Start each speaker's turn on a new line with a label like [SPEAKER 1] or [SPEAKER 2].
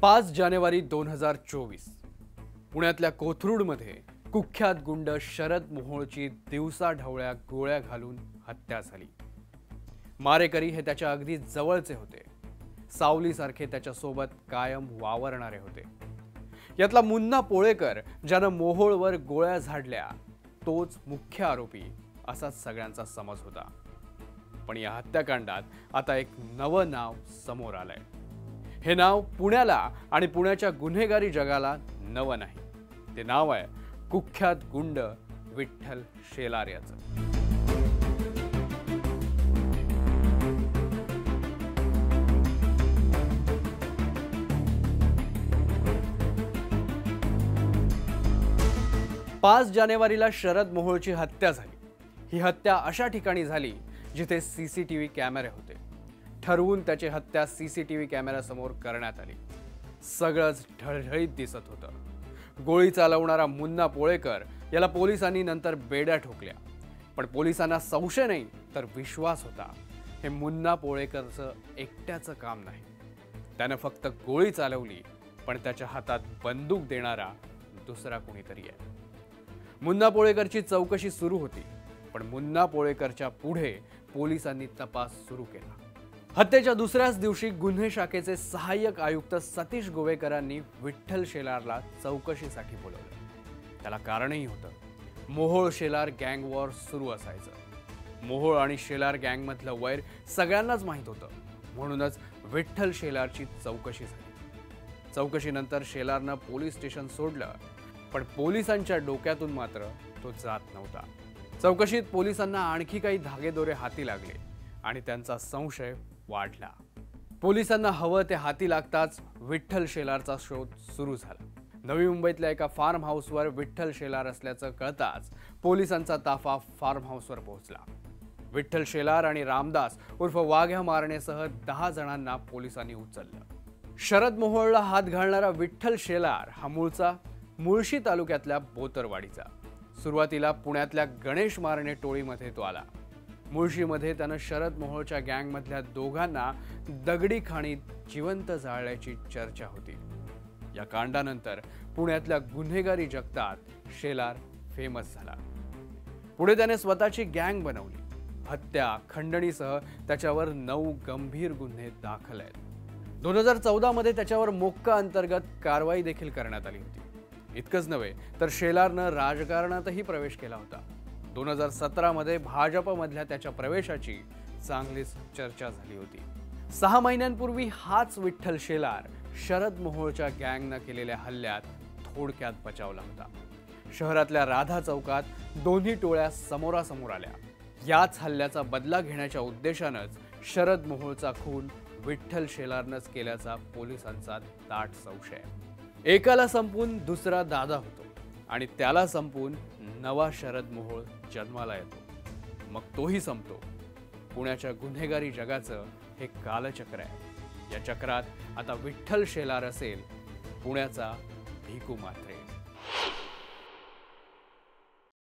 [SPEAKER 1] 5 जानेवारी 2024 पुण्यातल्या कोथरूडमध्ये कुख्यात गुंड शरद मोहोळची दिवसाढवळ्या गोळ्या घालून हत्या झाली। मारेकरी हे त्याच्या अगदी जवळचे होते, सावलीसारखे त्याच्यासोबत कायम वावरणारे होते। यातला मुन्ना पोळेकर ज्यानं मोहोळवर गोळ्या झाडल्या तोच मुख्य आरोपी असा सगळ्यांचा समज होता। पण या हत्याकांडात आता एक नवं नाव समोर आलंय। हे नाव पुण्याला आणि पुण्याच्या गुन्हेगारी जगाला नवं नाही, ते नाव आहे कुख्यात गुंड विठ्ठल शेलार याचं। पाच जानेवारीला शरद मोहोळची हत्या झाली। ही हत्या अशा ठिकाणी झाली जिथे सीसीटीव्ही कॅमेरे होते। ठरवून त्याची हत्या सीसीटीव्ही कॅमेऱ्यासमोर करण्यात आली। सगळंच ढळढळीत दिसत होतं। गोळी चालवणारा मुन्ना पोळेकर याला पोलिसांनी नंतर बेड्या ठोकल्या, पण पोलिसांना संशय नाही तर विश्वास होता हे मुन्ना पोळेकरचं एकट्याचं काम नाही। त्यानं फक्त गोळी चालवली, पण त्याच्या हातात बंदूक देणारा दुसरा कोणीतरी आहे। मुन्ना पोळेकरची चौकशी सुरू होती, पण मुन्ना पोळेकरच्या पुढे पोलिसांनी तपास सुरू केला। हत्येच्या दुसऱ्याच दिवशी गुन्हे शाखेचे सहाय्यक आयुक्त सतीश गोवेकरांनी विठ्ठल शेलारला चौकशीसाठी बोलवलं। त्याला कारणही होतं। मोहोळ शेलार गँग वॉर सुरू असायचं। मोहोळ आणि शेलार गँगमधलं वैर सगळ्यांनाच माहीत होतं, म्हणूनच विठ्ठल शेलारची चौकशी झाली। चौकशीनंतर शेलारनं पोलीस स्टेशन सोडलं, पण पोलिसांच्या डोक्यातून मात्र तो जात नव्हता। चौकशीत पोलिसांना आणखी काही धागेदोरे हाती लागले आणि त्यांचा संशय वाढला। पोलिसांना हवं ते हाती लागताच विठ्ठल शेलारचा शोध सुरू झाला। नवी मुंबईतल्या एका फार्म हाऊसवर विठ्ठल शेलार असल्याचं कळताच पोलिसांचा ताफा फार्म हाऊसवर पोहोचला। विठ्ठल शेलार आणि रामदास उर्फ वाघ्या मारणेसह 10 जणांना पोलिसांनी उचललं। शरद मोहोळला हात घालणारा विठ्ठल शेलार हा मूळचा मुळशी तालुक्यातल्या बोतरवाडीचा। सुरुवातीला पुण्यातल्या गणेश मारणे टोळीमध्ये तो आला। मुळशीमध्ये त्यानं शरद मोहोळच्या गँगमधल्या दोघांना दगडी खाणीत जिवंत जाळल्याची चर्चा होती। या कांडानंतर पुण्यातल्या गुन्हेगारी जगतात शेलार फेमस झाला। पुढे त्याने स्वतःची गँग बनवली। हत्या खंडणीसह त्याच्यावर 9 गंभीर गुन्हे दाखल आहेत। 2014 मध्ये त्याच्यावर मोक्का अंतर्गत कारवाई देखील करण्यात आली होती। इतकंच नव्हे तर शेलारनं राजकारणातही प्रवेश केला होता। 2017 मध्ये भाजपमधल्या त्याच्या प्रवेशाची चांगलीच चर्चा झाली होती। 6 महिन्यांपूर्वी हाच विठ्ठल शेलार शरद मोहोळच्या गँगनं केलेल्या हल्ल्यात थोडक्यात बचावला होता। शहरातल्या राधा चौकात दोन्ही टोळ्या समोरासमोर आल्या। याच हल्ल्याचा बदला घेण्याच्या उद्देशानंच शरद मोहोळचा खून विठ्ठल शेलारनंच केल्याचा पोलिसांचा दाट संशय आहे। एकाला संपून दुसरा दादा होतो आणि त्याला संपून नवा शरद मोहोळ जन्माला येतो, मग तोही संपतो। पुण्याच्या गुन्हेगारी जगाचं हे कालचक्र आहे। या चक्रात आता विठ्ठल शेलार असेल पुण्याचा भिकू म्हात्रे।